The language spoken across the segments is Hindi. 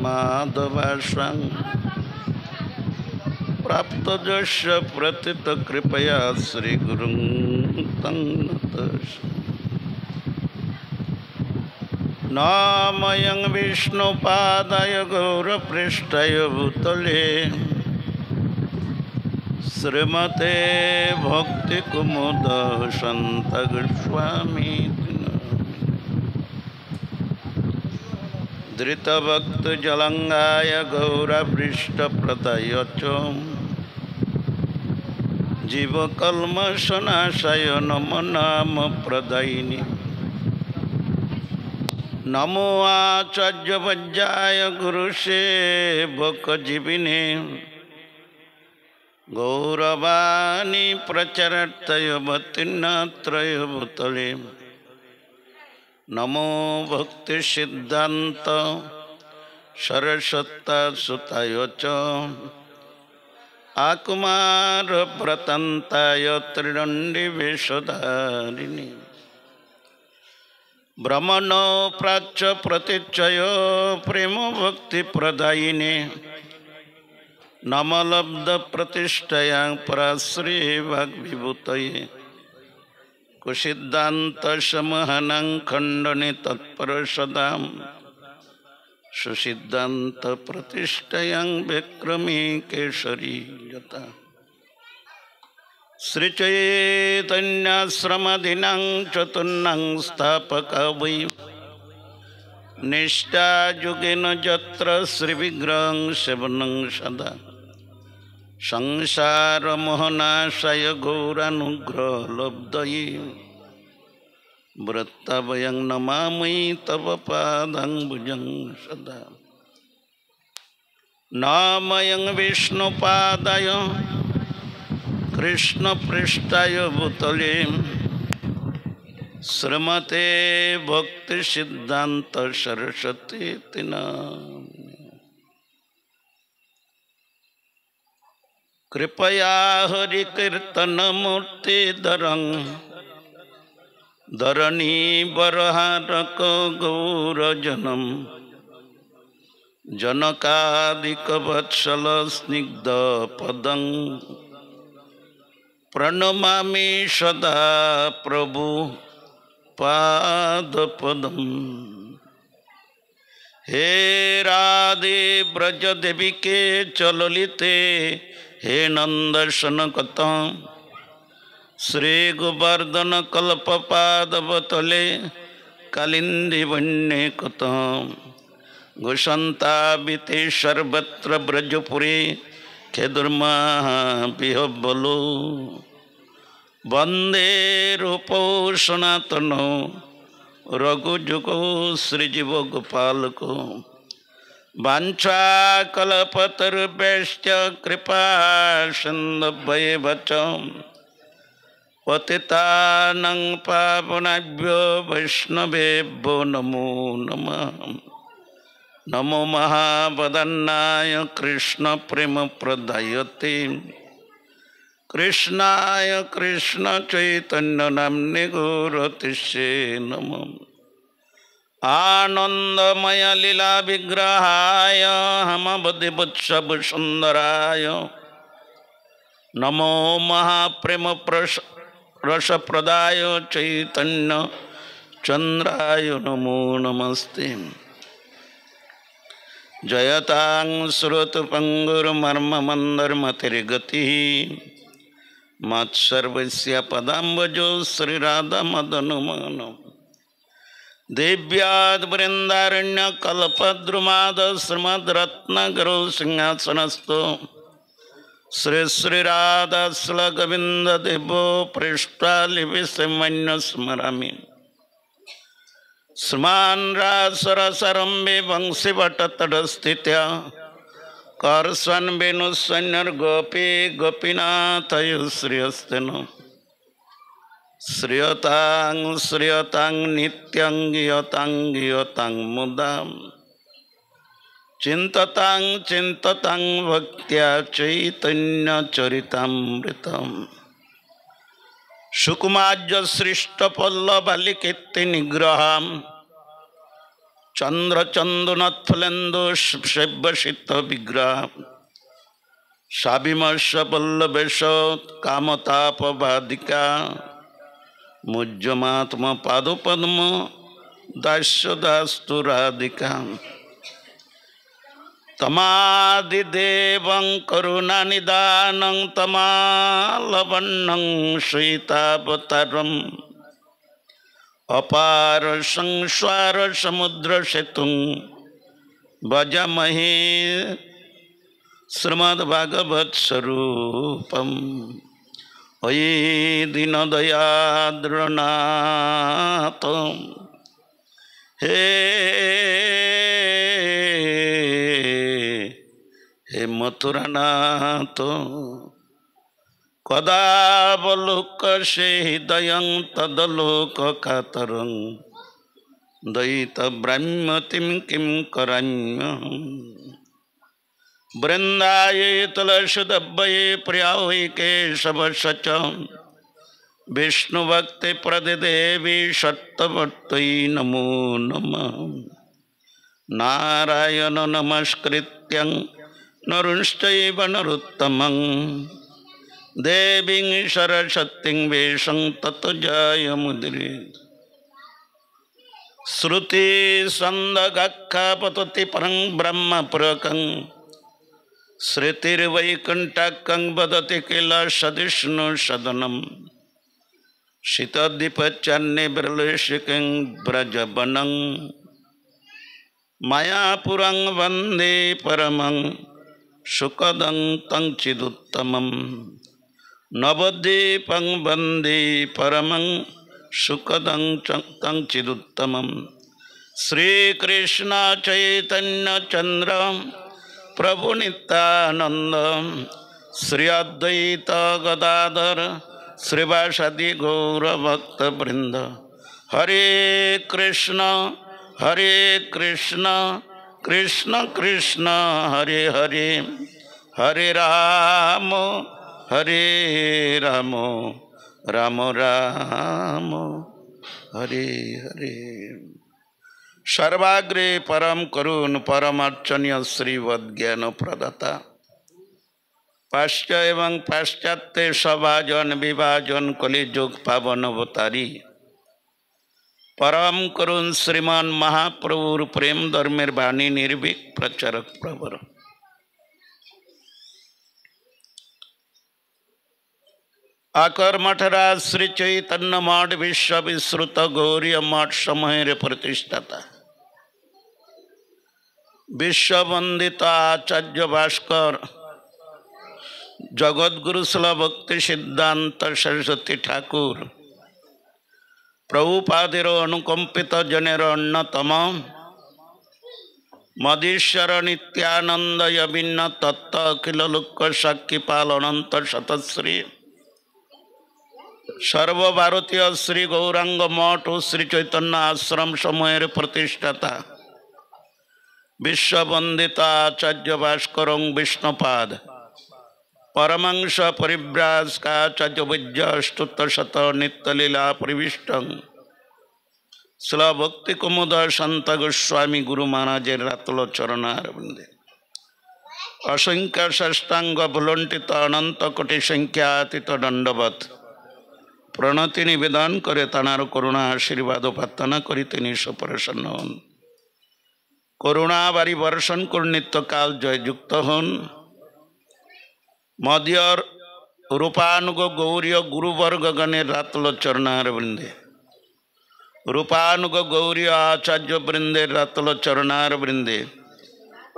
माधवाश्वं प्राप्तजस्य प्रतित कृपया श्री गुरुं तं नतोऽस्मि। नामयं विष्णुपादाय गौरपृष्ठाय भूतले श्रीमते भक्तिकुमुद शान्तगोस्वामी धृतभक्तजलङ्गाय गौरपृष्ठप्रदाय च जीवकल्मषनाशाय नमो नाम प्रदायिने नमो आचार्यवज्राय गुरुसेवकजीविने गौरवाणी प्रचरतय भक्तिनात्रय भूतले नमो भक्ति सिद्धांत सरस्वता सुताय च आकुमार प्रतंताय त्रिदंडी वेशधारिणी ब्रह्मणो प्राच्य प्रतिचय प्रेम भक्ति प्रदायिने नमलब्ध प्रतिष्ठया पराश्री वाग्विभूतये कुसिद्धांत समहनं खंडने तत्पर सदा सुसिद्धांत प्रतिष्ठयां विक्रमी केसरी यता श्री चैतन्याश्रमदिनां चतुर्णां स्थापका वै निष्ठा युगेन यत्र श्री विग्रहं सेवनं सदा संसार मोहनाशय गौरानुग्रह लब्धये वृत्तभयं नमामि तव पादांबुजं सदा। नामयं विष्णुपादाय कृष्णपृष्ठाय भूतले श्रीमते भक्ति सिद्धांत सरस्वती कृपया हरि कीर्तन मूर्ति धरं धरणी बरहारक गौरजनम जनकादिक वत्सल स्निग्ध पदं प्रणमामि सदा प्रभु पादपदं। हे राधे ब्रज देवी के चललिते हे नंदर्शनकता श्री गोवर्धन कल्पपादवतले कालिंदी वन्ये कता घुषंताबिते सर्वत्र ब्रजपुरे खेदुर्मा बिहबलो वंदे रूपो सनातनो रघुजुगो श्रीजीव गोपालको वाञ्छाकल्पतरुभ्यश्च कृपा सिन्धुभ्येव च पतितानां पावनेभ्यो वैष्णवेभ्यो नमो नमः। नमो महावदन्नाय कृष्ण प्रेम प्रदायते कृष्णाय कृष्ण चैतन्य नाम्ने गौरतिष्ये नमः। आनंदमय लीला विग्रहाय हमबुद्धिवत्सव सुंदराय नमो महाप्रेम रसप्रदाय चैतन्य चंद्राय नमो नमस्ते। जयतां श्रुतपंगुर्मर्ममन्दर्मतिर्गतिः मत्सर्वस्य पदाम्बुजो श्रीराधा मदनुमनो देव्याद् वृन्दारण्य कल्पद्रुमाद श्रीमद्रत्नगुरु सिंहासनस्थो श्री श्रीराधा श्रीगोविन्द देवो पृष्ठालिभिः स्मरामि। स्मान् रासरसरम्भे वंशीवटतटस्थित्या कर्षन् वेणुस्वन्यर्गोपी गोपीनाथयो श्रियस्तेनो श्रियतां श्रियतां नित्यं गियतां गियतां मुदां चिन्ततां चिन्ततां भक्त्या चैतन्यचरितामृतम् सुकुमार्य सृष्ट पल्लवालिकेत्ति निग्रहम् चंद्र चंदनोत्फुलेन्दु सेव्यसित विग्रह साविमर्श पल्लवेश कामतापवादिका मुज्जमात्म पादपद्म दास्यदास्तु राधिका तमादिदेवं करुणानिदानं तमालवन्नं श्वेतावतारम् अपार संसार समुद्र सेतुं भजामहे श्रीमद्भागवत स्वरूपम् अये दीनदयाद्रनाथ हे मथुरानाथ कदावलोकसे हृदयं तदलोक कातरं दयित ब्रह्मतिं किं कराम्यहम् वृन्दाये तुलसीदब्बये प्रियावै केशवश्च विष्णुभक्ति प्रदिदेवी सत्यवर्त्यै नमो नमः नारायण नमस्कृत्यं नरुंश्चैव नरोत्तमं देवीं सरस्वतीं वेशं ततो जयमुदीरयेत् श्रुति छन्दगक्खपतति परं ब्रह्म पुरकं श्रुतिर्वैकुण्ठकं वदति किल सदिष्णु सदनं शीतद्वीपचान्ये विरलेशिकं व्रजवनं मायापुरं वन्दे परमं सुखदं तं चिदुत्तमं नवद्वीपं वन्दे परमं सुखदं तं चिदुत्तमं श्रीकृष्ण चैतन्य चन्द्र प्रभु नित्यानंद श्री अद्वैत गदाधर श्रीवासदि गौर भक्त वृंद हरे कृष्ण कृष्ण कृष्ण हरे हरे हरे राम राम राम हरे हरे सर्वाग्रे परम करुण परमार्चनीय श्रीवद्ज्ञान प्रदाता पाश्चात्य एवं पाश्चात्य सभाजन विभाजन कलिजुग पावन अवतारी परम करुण श्रीमान महाप्रभुर प्रेम धर्मेर बाणी निर्भीक प्रचारक प्रवर आकर मठराज श्री चैतन्य मठ विश्व विश्रुत गौरी मठ समूहेर प्रतिष्ठाता विश्ववंदित आचार्य भास्कर जगद्गुरु शिल भक्ति सिद्धांत सरस्वती ठाकुर प्रभुपादेर अनुकंपित जनेर अन्यतम मदीश्वर नित्यानंद यभिन्न तत्व अखिल लोक साक्षीपाल अनंत शतश्री सर्वभारतीय श्री गौरांग मठ और श्री चैतन्य आश्रम समूहेर प्रतिष्ठाता विश्ववंदित आचार्य भास्कर विष्णुपाद परमंश परिव्राजकाचार्य विद्यास्तुत शत नित्यलीला प्रविष्ट शिल भक्ति कुमुद संत गोस्वामी गुरु महाराजेर रातल चरणारविंदे असंख्य षष्टांग भुलंटित अनंत कोटि संख्यातीत दंडवत प्रणति निवेदन करे तानार करुणा आशीर्वाद प्रार्थना करी तिनि सुप्रसन्न हन करुणा बारी वर्षण कर नित्य काल जययुक्त हन मदियर रूपानुग गौरी गुरुवर्ग गणेर रातल चरणारविंदे रूपानुग गौरी आचार्य वृंदे रातल चरणारविंदे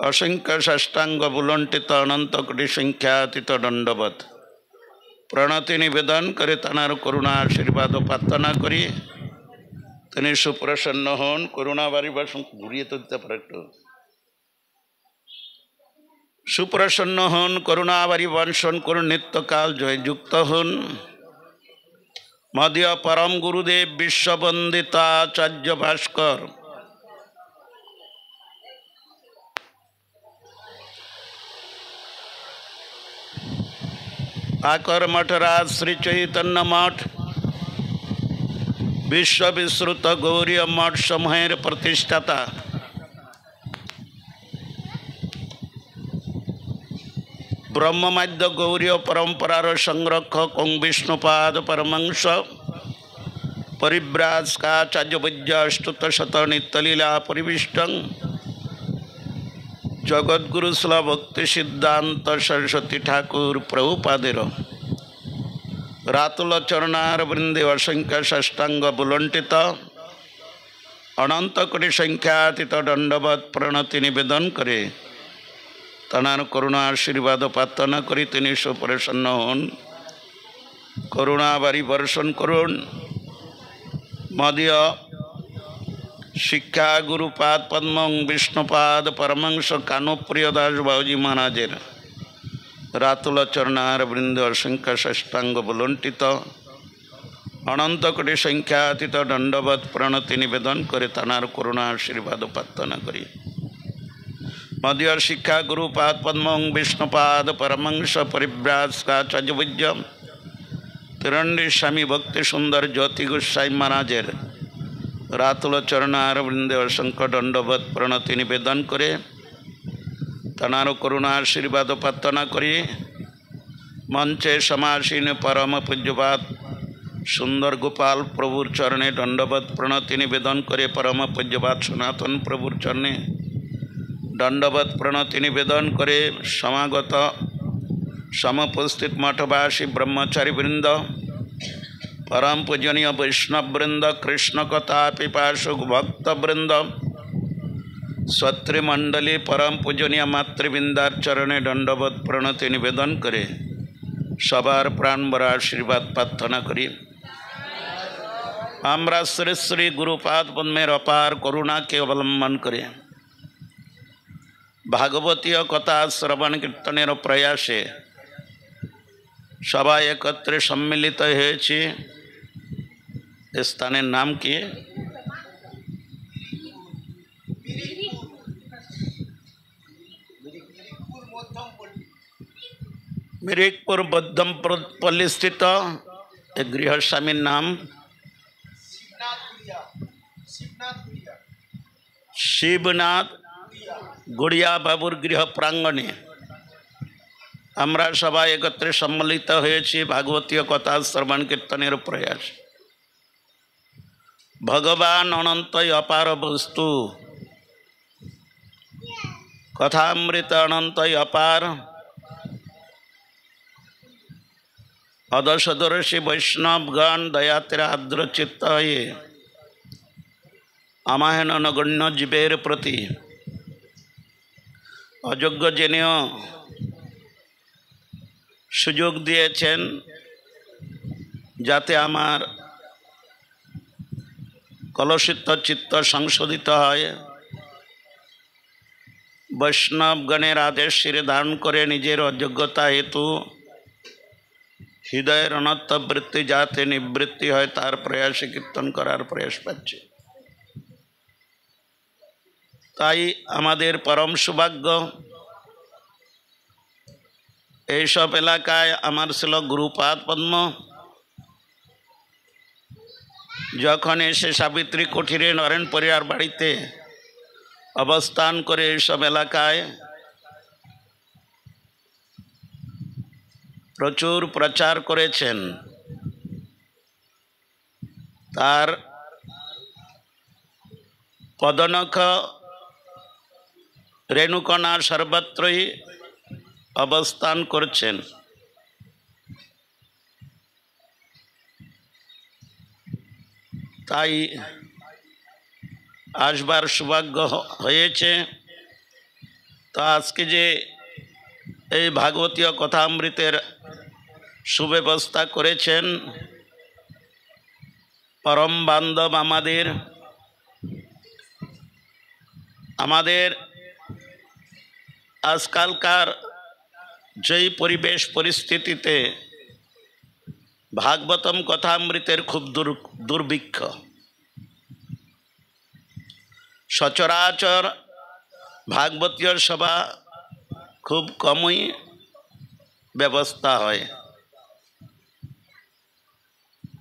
असंख्य षष्टांग बुलंटित अनंत कोटि संख्यातीत दंडवत प्रणति निवेदन करे तानार करुणा आशीर्वाद प्रार्थना करी तिनि सुप्रसन्न हन करुणा बारी वर्षण घुरिए तो दिते पारे एकटु सुप्रसन्न हन करुणा बारी वर्षण कर नित्य काल जययुक्त हन मदीय परम गुरुदेव विश्ववंदित आचार्य भास्कर आकर मठराज श्री चैतन्य मठ विश्व विश्रुत गौरी मठ समूहेर प्रतिष्ठाता ब्रह्ममाद्य गौरीय परंपरार संरक्षक ओं विष्णुपाद परमंश परिव्राजकाचार्य विद्यास्तुत शत नित्यलीला परिविष्टं जगद्गुरु शिला भक्ति सिद्धांत सरस्वती ठाकुर प्रभुपादेर रातुल चरणार वृंदे असंख्य षष्टांग बुलंटित अनंत कोटि संख्यातीत दंडवत प्रणति निवेदन करे तनार करुणा आशीर्वाद प्रार्थना करी तिनि सुप्रसन्न हन करुणा बारी वर्षण करुण मदीय शिक्षा गुरुपाद पद्म विष्णुपाद परमंश कानुप्रिय दास बाबूजी महाराजेर रातुल चरणार वृंद असंख्य षष्टांग बुलंटित अनंत कोटि संख्यातीत दंडवत प्रणति निवेदन करे तनार करुणा आशीर्वाद प्रार्थना करी मदीय शिक्षा गुरुपाद पद्म विष्णुपाद परमंश परिव्राजकाचार्य विद्या तिरंडी स्वामी भक्ति सुंदर ज्योति गोसाई महाराजेर रातुल चरणार वृंदे असंख्य दंडवत प्रणति निवेदन करे तनार करुणा आशीर्वाद प्रार्थना करी मंचे समासीन परम पूज्यपाद सुंदर गोपाल प्रभुर चरणे दंडवत प्रणति निवेदन करे परम पूज्यपाद सनातन प्रभुर चरणे दंडवत प्रणति निवेदन करे समागत समुपस्थित मठवासी ब्रह्मचारी वृंद परम पूजनीय वैष्णव वृंद कृष्ण कथा पिपासु भक्त वृंद स्वत्रिमंडली परम पूजनीय मातृवृंदार चरणे दंडवत प्रणति निवेदन करे सबार प्राण भरा आशीर्वाद प्रार्थना करी हमरा श्री श्री गुरुपाद पद्मेर अपार करुणा के अवलंबन करे भागवतीय कथा श्रवण कीर्तनेर प्रयासे सभा एकत्र सम्मिलित হয়েছি स्थानेर नाम की मिरिकपुर मध्यमपल्ली स्थित एक गृहस्वामी नाम शिवनाथ गुड़िया बाबुर गृह प्रांगणे आमरा सभा एकत्रे सम्मिलित হয়েছি भागवतीय कथा श्रवण कीर्तनेर प्रयास भगवान अनंत अपार वस्तु कथामृत अनंत अपार अदशदर्शी वैष्णवगण दयातेरा आद्र चित्त ये আমাহেন নগণ্য জীবের প্রতি অযোগ্য জেনেও সুযোগ দিয়েছেন যাতে আমার কলুষিত চিত্ত সংশোধিত হয় বৈষ্ণবগণের আদেশ শিরে ধারণ করে নিজের অযোগ্যতা হেতু হৃদয়ের অনর্থ বৃত্তি যাতে নিবৃত্তি হয় তার প্রয়াসে কীর্তন করার প্রয়াস পাচ্ছে তাই আমাদের পরম সৌভাগ্য এই সব এলাকায় আমার ছিল গুরুপাদ পদ্ম যখন এসে সাবিত্রী কুঠিরে নরেন পরিবার বাড়িতে অবস্থান করে এই সব এলাকায় প্রচুর প্রচার করেছেন তার পদনখ रेणुकणा सर्वत्रई अवस्थान करছেন তাই আসবার সৌভাগ্য হয়েছে তো আজকে যে এই ভাগবতীয় কথামৃতের সুব্যবস্থা করেছেন পরম বান্ধব আমাদের आजकलकार जई परिवेश परिस्थितिते भागवतम कथामृतेर खूब दुर्भिक्ष सचराचर भागवतीय सभा खूब कमई व्यवस्था है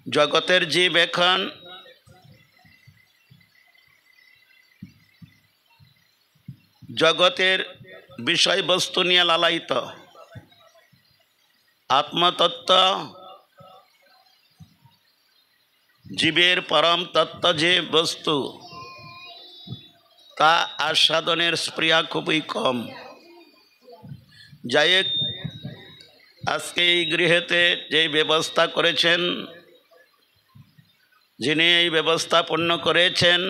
जगतेर जीव एखन जगतेर विषय वस्तु निये लालायित আত্মতত্ত্ব, জীবের পরম তত্ত্ব যে বস্তু, তা আস্বাদনের স্পৃহা খুবই কম। যাই হোক, আজকে এই গৃহেতে যে ব্যবস্থা করেছেন, যিনি এই ব্যবস্থাপন্ন করেছেন,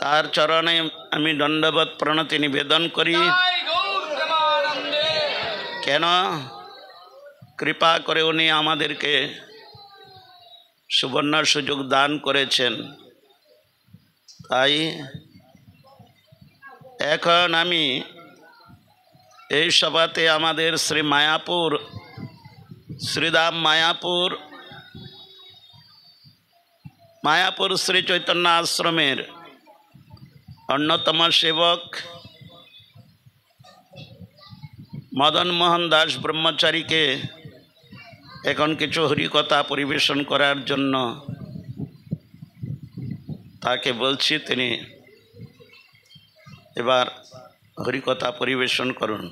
তার চরণে আমি দণ্ডবত প্রণতি নিবেদন করি। কেন? কৃপা করে উনি আমাদেরকে সুবর্ণ সুযোগ দান করেছেন। তাই এখন আমি এই সভাতে আমাদের শ্রী মায়াপুর, শ্রীধাম মায়াপুর শ্রী চৈতন্য আশ্রমের অন্যতম সেবক মদন মোহন দাস ব্রহ্মচারীকে এখন কিছু হরিকথা পরিবেশন করার জন্য তাকে বলছি, তিনি এবার হরিকথা পরিবেশন করুন।